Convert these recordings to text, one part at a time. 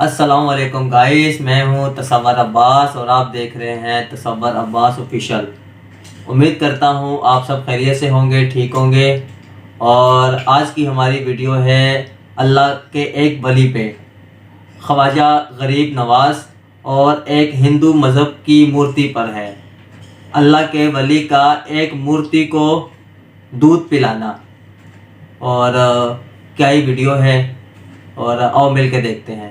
السلام علیکم گائز، میں ہوں تصور عباس اور آپ دیکھ رہے ہیں تصور عباس آفیشیل۔ امید کرتا ہوں آپ سب خیریت سے ہوں گے، ٹھیک ہوں گے۔ اور آج کی ہماری ویڈیو ہے اللہ کے ایک ولی پہ، خواجہ غریب نواز، اور ایک ہندو مذہب کی مورتی پر ہے۔ اللہ کے ولی کا ایک مورتی کو دودھ پلانا، اور کیا ہی ویڈیو ہے، اور آؤ مل کے دیکھتے ہیں۔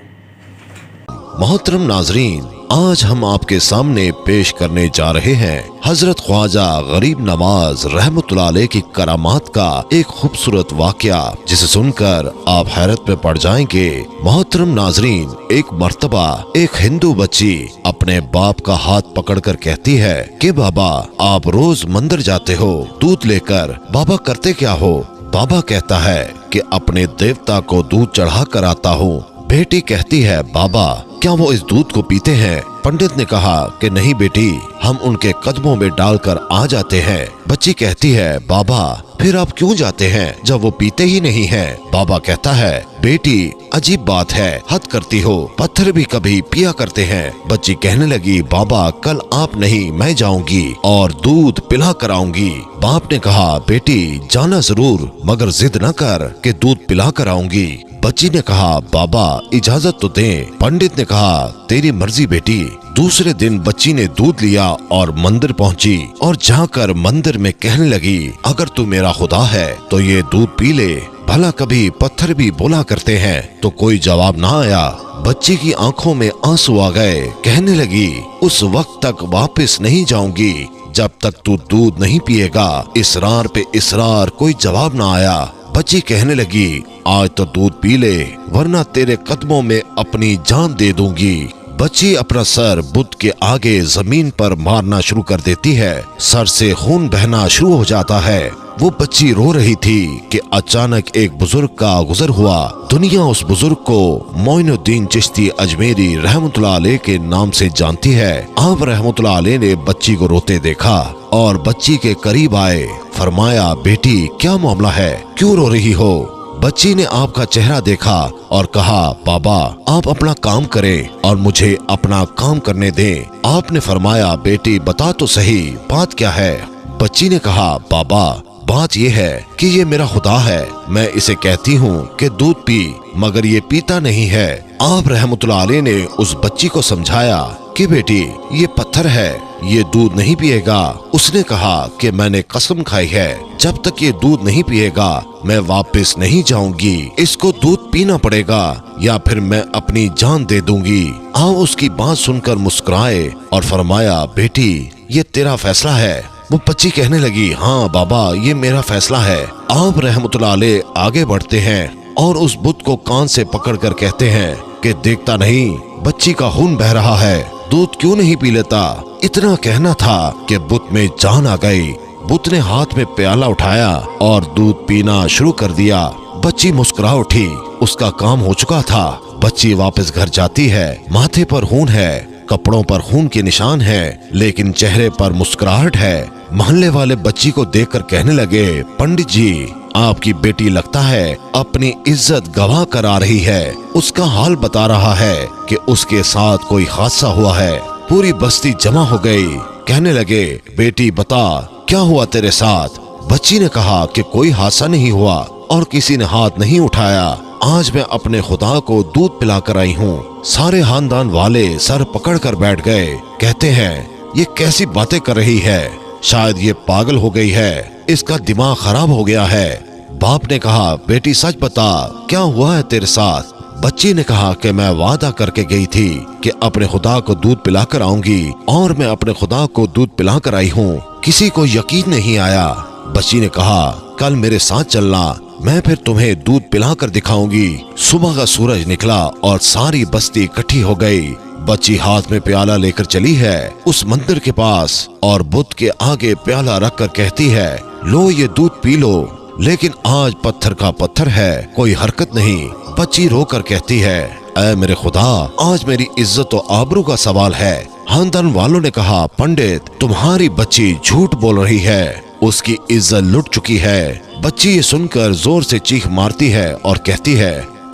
محترم ناظرین، آج ہم آپ کے سامنے پیش کرنے جا رہے ہیں حضرت خواجہ غریب نواز رحمت اللہ علیہ کی کرامات کا ایک خوبصورت واقعہ، جسے سن کر آپ حیرت میں پڑ جائیں گے۔ محترم ناظرین، ایک مرتبہ ایک ہندو بچی اپنے باپ کا ہاتھ پکڑ کر کہتی ہے کہ بابا، آپ روز مندر جاتے ہو دودھ لے کر، بابا کرتے کیا ہو؟ بابا کہتا ہے کہ اپنے دیوتا کو دودھ چڑھا کر آتا ہوں۔ بیٹی کہتی ہے بابا، کیا وہ اس دودھ کو پیتے ہیں؟ پنڈت نے کہا کہ نہیں بیٹی، ہم ان کے قدموں میں ڈال کر آ جاتے ہیں۔ بچی کہتی ہے بابا، پھر آپ کیوں جاتے ہیں جب وہ پیتے ہی نہیں ہیں؟ بابا کہتا ہے بیٹی، عجیب بات ہے، حد کرتی ہو، پتھر بھی کبھی پیا کرتے ہیں۔ بچی کہنے لگی بابا، کل آپ نہیں میں جاؤں گی اور دودھ پلا کر آؤں گی۔ باپ نے کہا بیٹی جانا ضرور، مگر ضد نہ کر کہ دودھ پلا کر آؤں گی۔ بچی نے کہا بابا اجازت تو دیں۔ پنڈت نے کہا تیری مرضی بیٹی۔ دوسرے دن بچی نے دودھ لیا اور مندر پہنچی، اور جا کر مندر میں کہنے لگی اگر تو میرا خدا ہے تو یہ دودھ پی لے۔ بھلا کبھی پتھر بھی بولا کرتے ہیں، تو کوئی جواب نہ آیا۔ بچی کی آنکھوں میں آنسو آ گئے، کہنے لگی اس وقت تک واپس نہیں جاؤں گی جب تک تو دودھ نہیں پیے گا۔ اصرار پہ اصرار، کوئی جواب نہ آیا۔ بچی کہنے لگی آج تو دودھ پی لے، ورنہ تیرے قدموں میں اپنی جان دے دوں گی۔ بچی اپنا سر بدھ کے آگے زمین پر مارنا شروع کر دیتی ہے، سر سے خون بہنا شروع ہو جاتا ہے۔ وہ بچی رو رہی تھی کہ اچانک ایک بزرگ کا گزر ہوا۔ دنیا اس بزرگ کو معین الدین چشتی اجمیری رحمت اللہ علیہ کے نام سے جانتی ہے۔ آپ رحمت اللہ علیہ نے بچی کو روتے دیکھا اور بچی کے قریب آئے، فرمایا بیٹی کیا معاملہ ہے، کیوں رو رہی ہو؟ بچی نے آپ کا چہرہ دیکھا اور کہا بابا آپ اپنا کام کریں اور مجھے اپنا کام کرنے دیں۔ آپ نے فرمایا بیٹی بتا تو صحیح، بات کیا ہے؟ بچی نے کہا بابا بات یہ ہے کہ یہ میرا خدا ہے، میں اسے کہتی ہوں کہ دودھ پی، مگر یہ پیتا نہیں ہے۔ آپ رحمت اللہ علیہ نے اس بچی کو سمجھایا کہ بیٹی یہ پتھر ہے، یہ دودھ نہیں پیے گا۔ اس نے کہا کہ میں نے قسم کھائی ہے جب تک یہ دودھ نہیں پیے گا میں واپس نہیں جاؤں گی، اس کو دودھ پینا پڑے گا یا پھر میں اپنی جان دے دوں گی۔ آپ اس کی بات سن کر مسکرائے اور فرمایا بیٹی یہ تیرا فیصلہ ہے۔ وہ بچی کہنے لگی ہاں بابا یہ میرا فیصلہ ہے۔ آپ رحمت اللہ علیہ آگے بڑھتے ہیں اور اس بت کو کان سے پکڑ کر کہتے ہیں کہ دیکھتا نہیں بچی کا خون بہ رہا ہے، دودھ کیوں نہیں پی لیتا؟ اتنا کہنا تھا کہ بت میں جان آ گئی۔ بت نے ہاتھ میں پیالہ اٹھایا اور دودھ پینا شروع کر دیا۔ بچی مسکرا اٹھی، اس کا کام ہو چکا تھا۔ بچی واپس گھر جاتی ہے، ماتھے پر خون ہے، کپڑوں پر خون کے نشان ہے، لیکن چہرے پر مسکراہٹ ہے۔ محلے والے بچی کو دیکھ کر کہنے لگے پنڈت جی آپ کی بیٹی لگتا ہے اپنی عزت گوا کر آ رہی ہے، اس کا حال بتا رہا ہے کہ اس کے ساتھ کوئی حادثہ ہوا ہے۔ پوری بستی جمع ہو گئی، کہنے لگے بیٹی بتا کیا ہوا تیرے ساتھ؟ بچی نے کہا کہ کوئی حادثہ نہیں ہوا اور کسی نے ہاتھ نہیں اٹھایا، آج میں اپنے خدا کو دودھ پلا کر آئی ہوں۔ سارے خاندان والے سر پکڑ کر بیٹھ گئے، کہتے ہیں یہ کیسی باتیں کر رہی ہے، شاید یہ پاگل ہو گئی ہے، اس کا دماغ خراب ہو گیا ہے۔ باپ نے کہا بیٹی سچ بتا کیا ہوا ہے تیرے ساتھ؟ بچی نے کہا کہ میں وعدہ کر کے گئی تھی کہ اپنے خدا کو دودھ پلا کر آؤں گی، اور میں اپنے خدا کو دودھ پلا کر آئی ہوں، کسی کو یقین نہیں آیا۔ بچی نے کہا کل میرے ساتھ چلنا، میں پھر تمہیں دودھ پلا کر دکھاؤں گی۔ صبح کا سورج نکلا اور ساری بستی اکٹھی ہو گئی۔ بچی ہاتھ میں پیالہ لے کر چلی ہے اس مندر کے پاس اور بت کے آگے پیالہ رکھ کر کہتی ہے لو یہ دودھ پی لو، لیکن آج پتھر کا پتھر ہے، کوئی حرکت نہیں۔ بچی رو کر کہتی ہے اے میرے خدا آج میری عزت و آبرو کا سوال ہے۔ خاندان والوں نے کہا پنڈت تمہاری بچی جھوٹ بول رہی ہے، اس کی عزت لٹ چکی ہے۔ بچی یہ سن کر زور سے چیخ مارتی ہے اور کہتی ہے